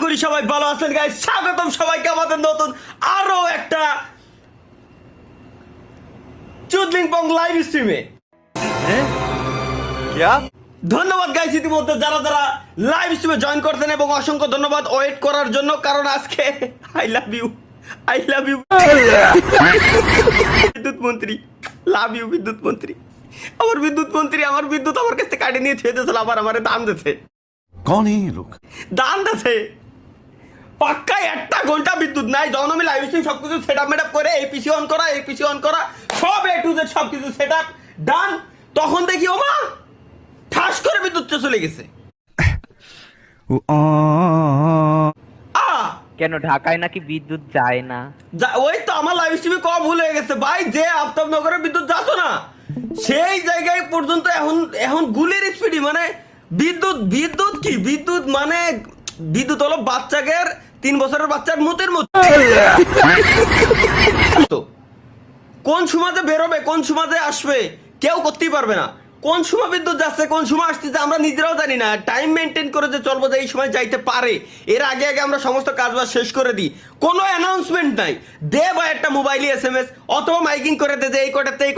করি সবাই ভালো আছেন গাইস। স্বাগতম সবাইকে আমাদের নতুন আরো একটা চুদলিং পং লাইভ স্ট্রিমে। ধন্যবাদ গাইস ইতিমধ্যে যারা যারা লাইভ স্ট্রিমে জয়েন করতেন, এবং অসংখ্য ধন্যবাদ ওয়েট করার জন্য, কারণ আজকে আই লাভ ইউ বিদ্যুৎ মন্ত্রী, লাভ ইউ বিদ্যুৎ মন্ত্রী। আমার বিদ্যুৎ মন্ত্রী আমার বিদ্যুৎ আমার কাছ থেকে কাটে নিয়ে ছুঁয়ে দিয়েছিল, আবার আমার দাম দিতে। कौन है ये लोग? দান দিতে পাক্কা একটা ঘন্টা বিদ্যুৎ নাই। যখন আমি লাইভ স্ট্রিম সবকিছু সেট আপ মেটআপ করে এপিসি অন করা সব এ টু জেড সবকিছু সেট আপ ডান, তখন দেখি ও মা ঠাস করে বিদ্যুৎটা চলে গেছে। কেন ঢাকায় নাকি বিদ্যুৎ যায় না? ওই তো আমার লাইভ স্ট্রিমে কম ভুল হয়ে গেছে ভাই, যে আফতাবনগরে বিদ্যুৎ যেত না সেই জায়গায় পর্যন্ত এখন গুলির স্পিডি, মানে বিদ্যুৎ কি বিদ্যুৎ মানে বিদ্যুৎ হলো বাচ্চাকে 3 বছরের বাচ্চার মুতের মতো। কোন সময়তে বেরোবে কোন সময়তে আসবে কেউ করতেই পারবে না। কোন সময় বিদ্যুৎ যাচ্ছে কোন সময় আসতেছে আমরা নিজেরাও জানি না। টাইম মেনটেন করে যে চলবো যে এই সময় যাইতে পারে, এর আগে আমরা সমস্ত কাজবাজ শেষ করে দিই। কোনো অ্যানাউন্সমেন্ট নাই, দে বা একটা মোবাইলে SMS অথবা মাইকিং করে দে যে এই কটাতে এই